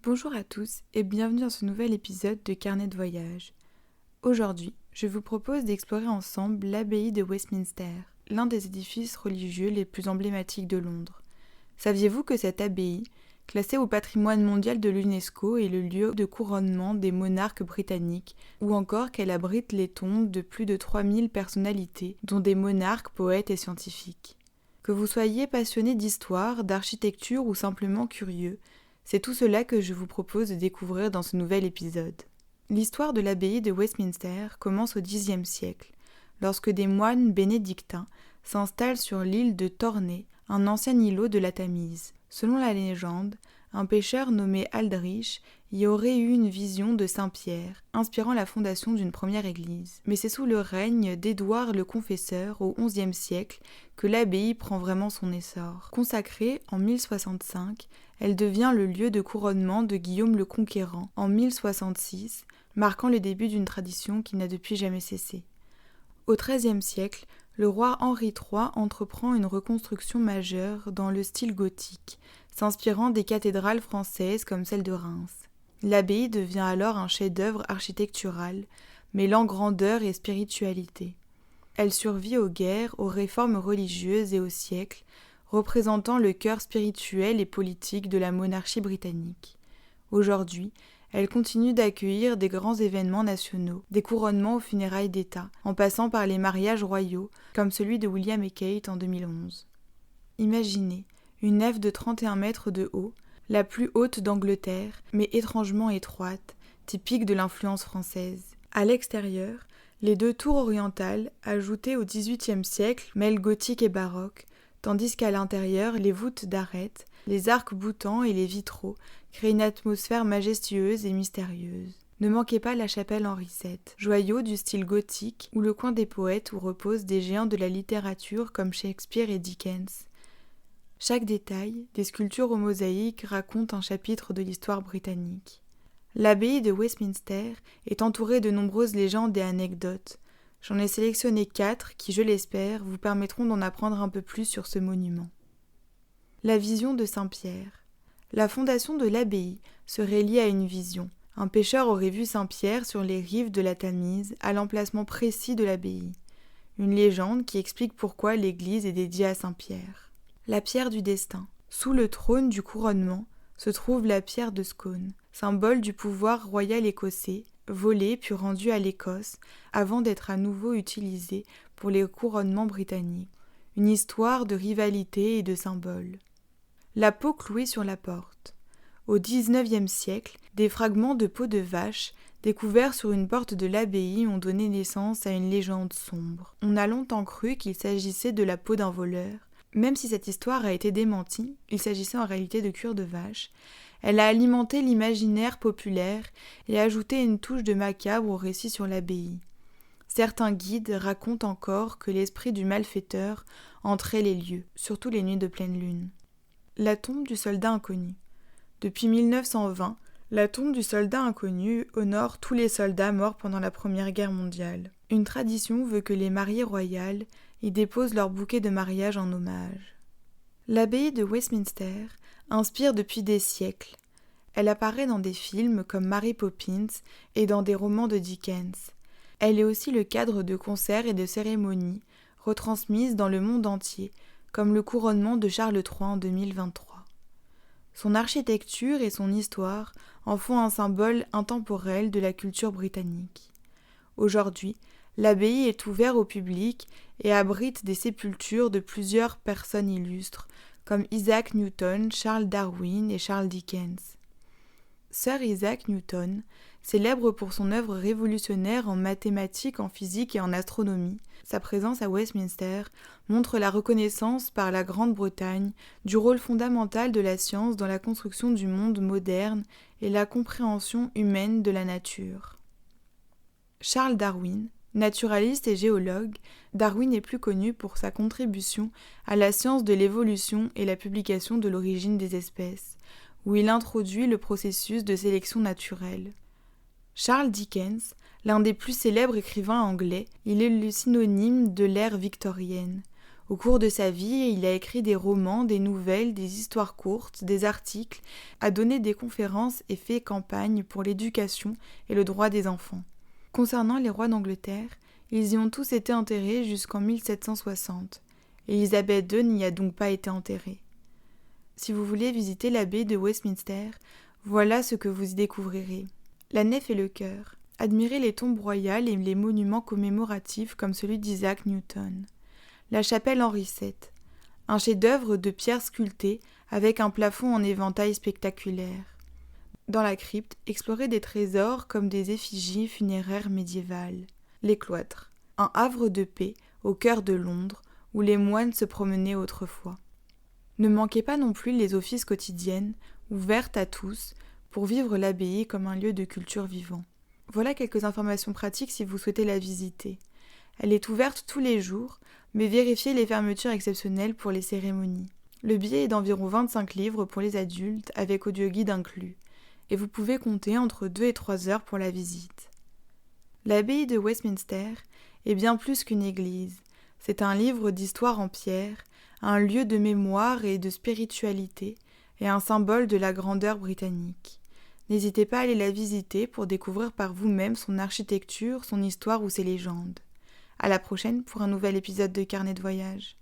Bonjour à tous et bienvenue dans ce nouvel épisode de Carnet de voyage. Aujourd'hui, je vous propose d'explorer ensemble l'abbaye de Westminster, l'un des édifices religieux les plus emblématiques de Londres. Saviez-vous que cette abbaye, classée au patrimoine mondial de l'UNESCO, est le lieu de couronnement des monarques britanniques, ou encore qu'elle abrite les tombes de plus de 3000 personnalités, dont des monarques, poètes et scientifiques. Que vous soyez passionné d'histoire, d'architecture ou simplement curieux, c'est tout cela que je vous propose de découvrir dans ce nouvel épisode. L'histoire de l'abbaye de Westminster commence au Xe siècle, lorsque des moines bénédictins s'installent sur l'île de Tornay, un ancien îlot de la Tamise. Selon la légende, un pêcheur nommé Aldrich y aurait eu une vision de Saint-Pierre, inspirant la fondation d'une première église. Mais c'est sous le règne d'Édouard le Confesseur au XIe siècle que l'abbaye prend vraiment son essor. Consacrée en 1065, elle devient le lieu de couronnement de Guillaume le Conquérant en 1066, marquant le début d'une tradition qui n'a depuis jamais cessé. Au XIIIe siècle, le roi Henri III entreprend une reconstruction majeure dans le style gothique, s'inspirant des cathédrales françaises comme celle de Reims. L'abbaye devient alors un chef-d'œuvre architectural, mêlant grandeur et spiritualité. Elle survit aux guerres, aux réformes religieuses et aux siècles, représentant le cœur spirituel et politique de la monarchie britannique. Aujourd'hui, elle continue d'accueillir des grands événements nationaux, des couronnements aux funérailles d'État, en passant par les mariages royaux, comme celui de William et Kate en 2011. Imaginez une nef de 31 mètres de haut, la plus haute d'Angleterre, mais étrangement étroite, typique de l'influence française. À l'extérieur, les deux tours orientales, ajoutées au XVIIIe siècle, mêlent gothique et baroque, tandis qu'à l'intérieur, les voûtes d'arêtes, les arcs boutants et les vitraux créent une atmosphère majestueuse et mystérieuse. Ne manquez pas la chapelle Henri VII, joyau du style gothique ou le coin des poètes où reposent des géants de la littérature comme Shakespeare et Dickens. Chaque détail, des sculptures aux mosaïques, raconte un chapitre de l'histoire britannique. L'abbaye de Westminster est entourée de nombreuses légendes et anecdotes. J'en ai sélectionné 4 qui, je l'espère, vous permettront d'en apprendre un peu plus sur ce monument. La vision de Saint-Pierre. La fondation de l'abbaye serait liée à une vision. Un pêcheur aurait vu Saint-Pierre sur les rives de la Tamise, à l'emplacement précis de l'abbaye. Une légende qui explique pourquoi l'église est dédiée à Saint-Pierre. La pierre du destin. Sous le trône du couronnement se trouve la pierre de Scone, symbole du pouvoir royal écossais, volée puis rendue à l'Écosse avant d'être à nouveau utilisée pour les couronnements britanniques. Une histoire de rivalité et de symboles. La peau clouée sur la porte. Au XIXe siècle, des fragments de peau de vache découverts sur une porte de l'abbaye ont donné naissance à une légende sombre. On a longtemps cru qu'il s'agissait de la peau d'un voleur. Même si cette histoire a été démentie, il s'agissait en réalité de cuir de vache. Elle a alimenté l'imaginaire populaire et ajouté une touche de macabre au récit sur l'abbaye. Certains guides racontent encore que l'esprit du malfaiteur entrait les lieux, surtout les nuits de pleine lune. La tombe du soldat inconnu. Depuis 1920, la tombe du soldat inconnu honore tous les soldats morts pendant la Première Guerre mondiale. Une tradition veut que les mariées royales y déposent leur bouquet de mariage en hommage. L'abbaye de Westminster inspire depuis des siècles. Elle apparaît dans des films comme Mary Poppins et dans des romans de Dickens. Elle est aussi le cadre de concerts et de cérémonies retransmises dans le monde entier, comme le couronnement de Charles III en 2023. Son architecture et son histoire en font un symbole intemporel de la culture britannique. Aujourd'hui, l'abbaye est ouverte au public et abrite des sépultures de plusieurs personnes illustres, comme Isaac Newton, Charles Darwin et Charles Dickens. Sir Isaac Newton, célèbre pour son œuvre révolutionnaire en mathématiques, en physique et en astronomie, sa présence à Westminster montre la reconnaissance par la Grande-Bretagne du rôle fondamental de la science dans la construction du monde moderne et la compréhension humaine de la nature. Charles Darwin, naturaliste et géologue, Darwin est plus connu pour sa contribution à la science de l'évolution et la publication de l'origine des espèces, où il introduit le processus de sélection naturelle. Charles Dickens, l'un des plus célèbres écrivains anglais, il est le synonyme de l'ère victorienne. Au cours de sa vie, il a écrit des romans, des nouvelles, des histoires courtes, des articles, a donné des conférences et fait campagne pour l'éducation et le droit des enfants. Concernant les rois d'Angleterre, ils y ont tous été enterrés jusqu'en 1760. Élisabeth II n'y a donc pas été enterrée. Si vous voulez visiter l'abbaye de Westminster, voilà ce que vous y découvrirez. La nef et le chœur. Admirez les tombes royales et les monuments commémoratifs comme celui d'Isaac Newton. La chapelle Henri VII, un chef-d'œuvre de pierre sculptée avec un plafond en éventail spectaculaire. Dans la crypte, explorez des trésors comme des effigies funéraires médiévales. Les cloîtres, un havre de paix au cœur de Londres où les moines se promenaient autrefois. Ne manquez pas non plus les offices quotidiennes, ouvertes à tous, pour vivre l'abbaye comme un lieu de culture vivant. Voilà quelques informations pratiques si vous souhaitez la visiter. Elle est ouverte tous les jours, mais vérifiez les fermetures exceptionnelles pour les cérémonies. Le billet est d'environ 25 livres pour les adultes, avec audioguide inclus, et vous pouvez compter entre 2 et 3 heures pour la visite. L'abbaye de Westminster est bien plus qu'une église. C'est un livre d'histoire en pierre, un lieu de mémoire et de spiritualité, et un symbole de la grandeur britannique. N'hésitez pas à aller la visiter pour découvrir par vous-même son architecture, son histoire ou ses légendes. À la prochaine pour un nouvel épisode de Carnet de voyage.